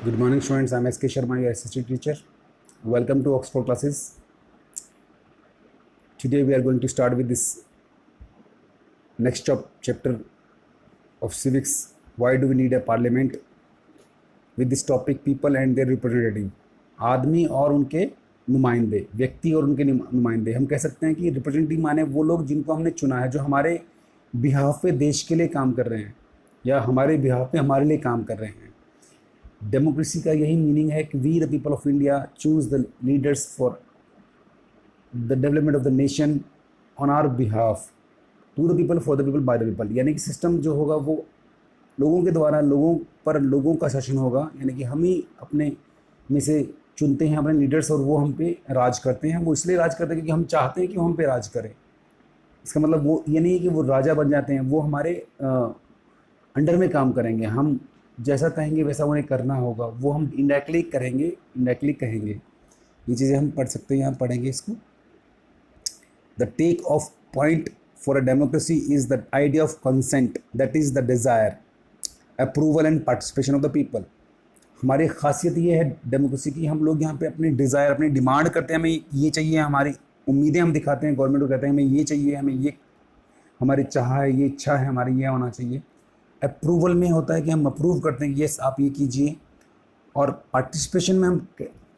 Good morning, students. I'm S.K. Sharma, your SST teacher. Welcome to Oxford classes. Today we are going to start with this next chapter of civics. Why do we need a parliament? With this topic, people and their representative. आदमी और उनके नुमाइंदे, व्यक्ति और उनके नुमाइंदे. हम कह सकते हैं कि रिप्रेजेंटेटिव माने वो लोग जिनको हमने चुना है, जो हमारे बिहाफ पे देश के लिए काम कर रहे हैं या हमारे बिहाफ पे हमारे लिए काम कर रहे हैं. डेमोक्रेसी का यही मीनिंग है कि we the people of India choose the leaders for the development of the nation on our behalf, to the people for the people by the people. यानी कि सिस्टम जो होगा वो लोगों के द्वारा लोगों पर लोगों का शासन होगा. यानी कि हम ही अपने में से चुनते हैं अपने लीडर्स और वो हम पे राज करते हैं. वो इसलिए राज करते हैं क्योंकि हम चाहते हैं कि वो हम पे राज करें. इसका मतलब वो ये नहीं है कि वो राजा बन जाते हैं, वो हमारे अंडर में काम करेंगे. हम जैसा कहेंगे वैसा उन्हें करना होगा. वो हम इनडायरेक्टली करेंगे, इनडायरेक्टली कहेंगे. ये चीज़ें हम पढ़ सकते हैं, यहाँ पढ़ेंगे इसको. The take off point for a democracy is the idea of consent, that is the desire, approval and participation of the people. हमारी खासियत ये है डेमोक्रेसी की, हम लोग यहाँ पे अपनी डिज़ायर, अपनी डिमांड करते हैं. हमें ये चाहिए, हमारी उम्मीदें हम दिखाते हैं गवर्नमेंट को, कहते हैं हमें ये चाहिए, हमें ये हमारी चाह है, ये इच्छा है हमारी, ये होना चाहिए. अप्रूवल में होता है कि हम अप्रूव करते हैं कि यस आप ये कीजिए. और पार्टिसिपेशन में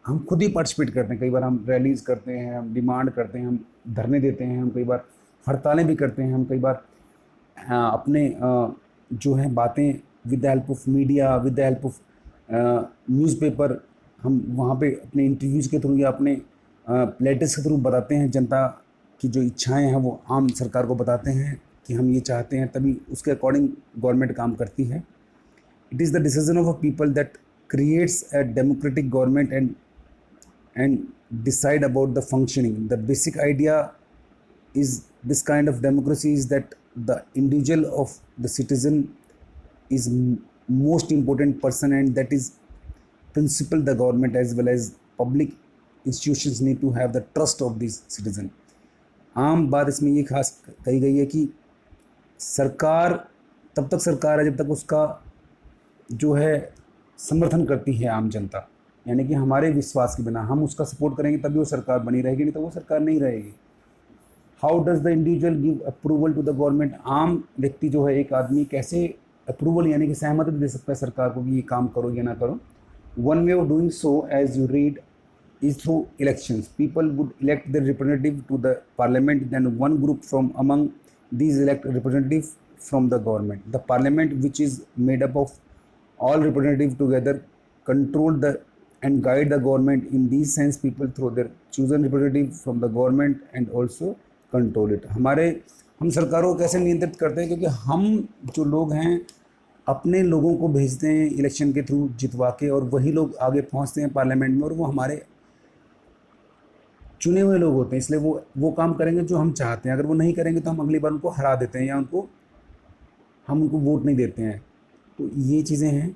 हम खुद ही पार्टिसिपेट करते हैं. कई बार हम रैलीज़ करते हैं, हम डिमांड करते हैं, हम धरने देते हैं, हम कई बार हड़तालें भी करते हैं, हम कई बार अपने जो है बातें with the help of media, with the help of newspaper, हम वहाँ पे अपने इंटरव्यूज़ के थ्रू या अपने लेटर्स के थ्रू बताते हैं. जनता की जो इच्छाएं हैं वो आम सरकार को बताते हैं कि हम ये चाहते हैं, तभी उसके अकॉर्डिंग गवर्नमेंट काम करती है. It is the decision of a people that creates a democratic government and decide about the functioning. The basic idea is this kind of democracy is that the individual of the citizen is most important person, and that is principle the government as well as public institutions need to have the trust of these citizen. आम बात इसमें ये खास कही गई है कि सरकार तब तक सरकार है जब तक उसका जो है समर्थन करती है आम जनता. यानी कि हमारे विश्वास के बिना हम उसका सपोर्ट करेंगे तभी वो सरकार बनी रहेगी, नहीं तो वो सरकार नहीं रहेगी. How does the individual give approval to the government. आम व्यक्ति जो है, एक आदमी कैसे अप्रूवल यानी कि सहमति दे सकता है सरकार को कि ये काम करो या ना करो. One way of doing so as you read is through elections. People would elect the representative to the parliament, then one group from among these elect representative from the government. The parliament, which is made up of all representative together, control the and guide the government. In these sense, people through their chosen representative from the government and also control it. हम सरकारों को कैसे नियंत्रित करते हैं, क्योंकि हम जो लोग हैं अपने लोगों को भेजते हैं इलेक्शन के थ्रू जितवा के, और वही लोग आगे पहुंचते हैं पार्लियामेंट में, और वो हमारे चुने हुए लोग होते हैं. इसलिए वो काम करेंगे जो हम चाहते हैं. अगर वो नहीं करेंगे तो हम अगली बार उनको हरा देते हैं या हम उनको वोट नहीं देते हैं. तो ये चीज़ें हैं.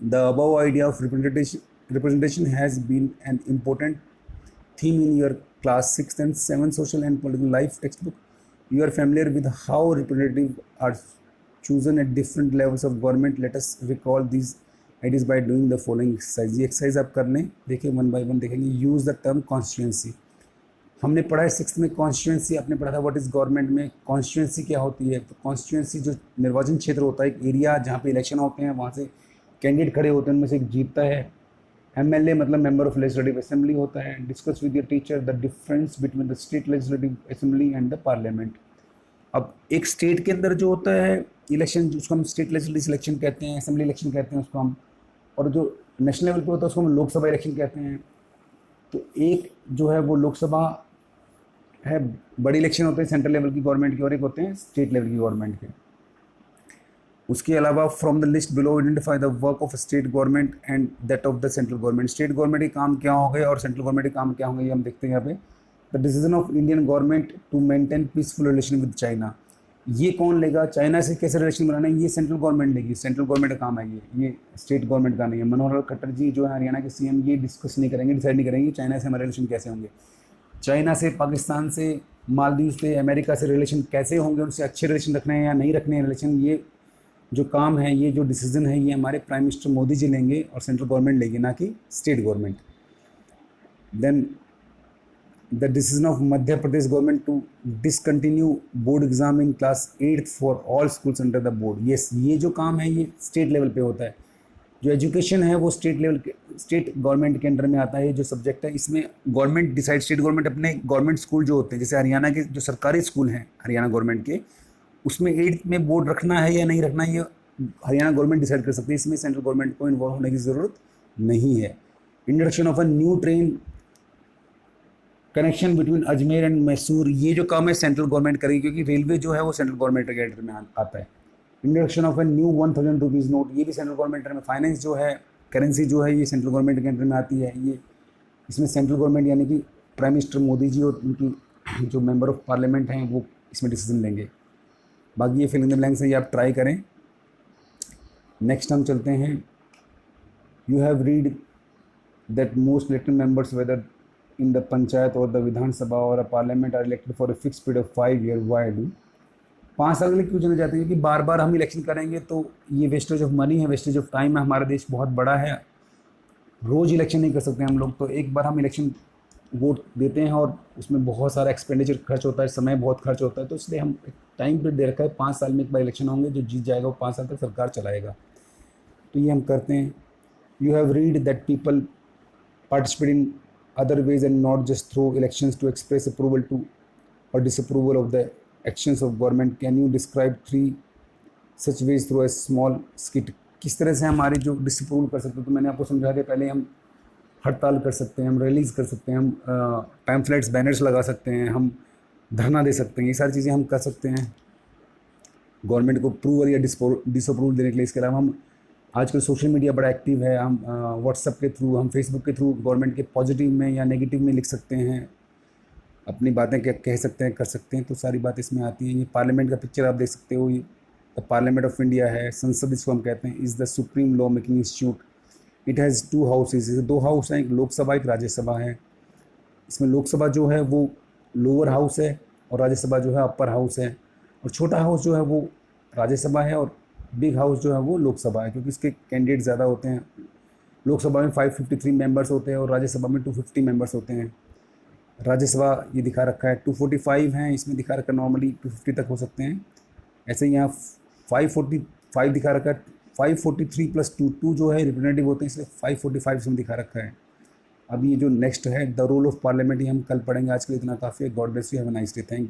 The above idea of representation has been an important theme in your class 6th and 7th social and political life textbook. You are familiar with how representatives are chosen at different levels of government. Let us recall these ideas by doing the following exercise. ये exercise आप करने देखिए, one by one देखेंगे. Use the term constituency. हमने पढ़ा है 6th में constituency. आपने पढ़ा था व्हाट इज़ गवर्नमेंट में कॉन्स्टिट्यूंसी क्या होती है. तो कॉन्स्टिट्यूंसी जो निर्वाचन क्षेत्र होता है, एक एरिया जहाँ पे इलेक्शन होते हैं, वहाँ से कैंडिडेट खड़े होते हैं, उनमें से एक जीतता है. MLA मतलब मेंबर ऑफ लेजिस्लेटिव असेंबली होता है. Discuss with your teacher the difference between the state legislative assembly and the parliament. अब एक स्टेट के अंदर जो होता है इलेक्शन, उसको हम स्टेट लेजिस्लेटिव इलेक्शन कहते हैं, असेंबली इलेक्शन कहते हैं उसको हम, और जो नेशनल लेवल पे होता है उसको हम लोकसभा इलेक्शन कहते हैं. तो एक जो है वो लोकसभा है, बड़ी इलेक्शन होते हैं सेंट्रल लेवल की गवर्नमेंट की, और एक होते हैं स्टेट लेवल की गवर्नमेंट के. उसके अलावा from the list below identify the work of state government and that of the central government. State government के काम क्या होंगे और सेंट्रल गवर्नमेंट के काम क्या होंगे, ये हम देखते हैं यहाँ पे. The decision of Indian government to maintain peaceful relation with China. ये कौन लेगा, चाइना से कैसे रिलेशन बनाना है, ये सेंट्रल गवर्नमेंट लेगी. सेंट्रल गवर्नमेंट का काम है ये स्टेट गवर्नमेंट का नहीं है. मनोहर लाल खट्टर जी जो है हरियाणा के CM, ये डिस्कस नहीं करेंगे, डिसाइड नहीं करेंगे चाइना से हमारे रिलेशन कैसे होंगे. चाइना से, पाकिस्तान से, मालदीव से, अमेरिका से रिलेशन कैसे होंगे, उनसे अच्छे रिलेशन रखने हैं या नहीं रखने हैं रिलेशन, ये जो काम है, ये जो डिसीजन है, ये हमारे प्राइम मिनिस्टर मोदी जी लेंगे और सेंट्रल गवर्नमेंट लेगी, ना कि state government. Then the decision of Madhya Pradesh government to discontinue board exam in class 8th for all schools under the board. Yes, ये जो काम है ये स्टेट लेवल पे होता है। जो एजुकेशन है वो स्टेट लेवल के, स्टेट गवर्नमेंट के अंडर में आता है। जो सब्जेक्ट है इसमें गवर्नमेंट डिसाइड, स्टेट गवर्नमेंट अपने गवर्नमेंट स्कूल जो होते हैं, जैसे हरियाणा के जो सरकारी स्कूल हैं हरियाणा गवर्नमेंट के, उसमें 8th में बोर्ड रखना है या नहीं रखना है, ये हरियाणा गवर्नमेंट डिसाइड कर सकती है। इसमें सेंट्रल गवर्नमेंट को इन्वॉल्व होने की ज़रूरत नहीं है। Introduction of a new train connection between Ajmer and Mysore, ये जो काम है सेंट्रल गवर्नमेंट करेगी, क्योंकि रेलवे जो है वो सेंट्रल गवर्नमेंट के अंडर में आता है। Introduction of a new 1000 rupees note, ये भी सेंट्रल गवर्नमेंट में। फाइनेंस जो है, करेंसी जो है, ये सेंट्रल गवर्नमेंट के अंडर में आती है। ये इसमें सेंट्रल गवर्नमेंट यानी कि प्राइम मिनिस्टर मोदी जी और उनकी जो मेंबर ऑफ पार्लियामेंट हैं वो इसमें डिसीजन लेंगे। बाकी ये फिल इन द ब्लैंक्स है, ये आप ट्राई करें। नेक्स्ट हम चलते हैं। You have read that most elected members whether in the panchayat or the Vidhan Sabha or a parliament are elected for a fixed period of 5 years. Why do? 5 साल के लिए क्यों चुने जाते हैं? क्योंकि बार बार हम इलेक्शन करेंगे तो ये वेस्टेज ऑफ मनी है, वेस्टेज ऑफ टाइम है। हमारा देश बहुत बड़ा है, रोज़ इलेक्शन नहीं कर सकते हम लोग। तो एक बार हम इलेक्शन वोट देते हैं और उसमें बहुत सारा एक्सपेंडिचर खर्च होता है, समय बहुत खर्च होता है। तो इसलिए हम एक टाइम पीरियड दे रखा है, 5 साल में एक बार इलेक्शन होंगे, जो जीत जाएगा वो 5 साल तक सरकार चलाएगा। तो ये हम करते हैं। You have read that people participate in other ways and not just through elections to express approval to or disapproval of the actions of government. Can you describe 3 such ways through a small skit? किस तरह से हमारे जो disapproval कर सकते हैं? तो मैंने आपको समझा दिया पहले। हम हड़ताल कर सकते हैं, हम रैलीज कर सकते हैं, हम पैम्फलेट्स बैनर्स लगा सकते हैं, हम धरना दे सकते हैं। ये सारी चीज़ें हम कर सकते हैं गवर्नमेंट को अप्रूवल या डिसअप्रूवल देने के लिए। इसके अलावा हम आजकल सोशल मीडिया बड़ा एक्टिव है, हम व्हाट्सएप के थ्रू, हम फेसबुक के थ्रू गवर्नमेंट के पॉजिटिव में या नेगेटिव में लिख सकते हैं, अपनी बातें कह सकते हैं, कर सकते हैं। तो सारी बातें इसमें आती हैं। ये पार्लियामेंट का पिक्चर आप देख सकते हो, ये पार्लियामेंट ऑफ इंडिया है, संसद इसको हम कहते हैं, is the supreme law making institute. It has 2 houses, 2 house हैं, एक लोकसभा एक राज्यसभा है। इसमें लोकसभा जो है वो लोअर हाउस है और राज्यसभा जो है अपर हाउस है। और छोटा हाउस जो है वो राज्यसभा है और बिग हाउस जो है वो लोकसभा है, क्योंकि इसके कैंडिडेट ज़्यादा होते हैं। लोकसभा में 553 मेंबर्स होते हैं और राज्यसभा में 250 मेंबर्स होते हैं। राज्यसभा ये दिखा रखा है 245 हैं, इसमें दिखा रखा है नॉर्मली 250 तक हो सकते हैं। ऐसे ही यहाँ 545 दिखा रखा है, 543 + 2 जो है रिप्रेजेंटेटिव होते हैं, इसलिए 545 इसमें दिखा रखा है। अब ये जो नेक्स्ट है द रोल ऑफ पार्लियामेंट, ये हम कल पढ़ेंगे। आज के लिए इतना काफ़ी है। God bless you, have a nice day, thank you.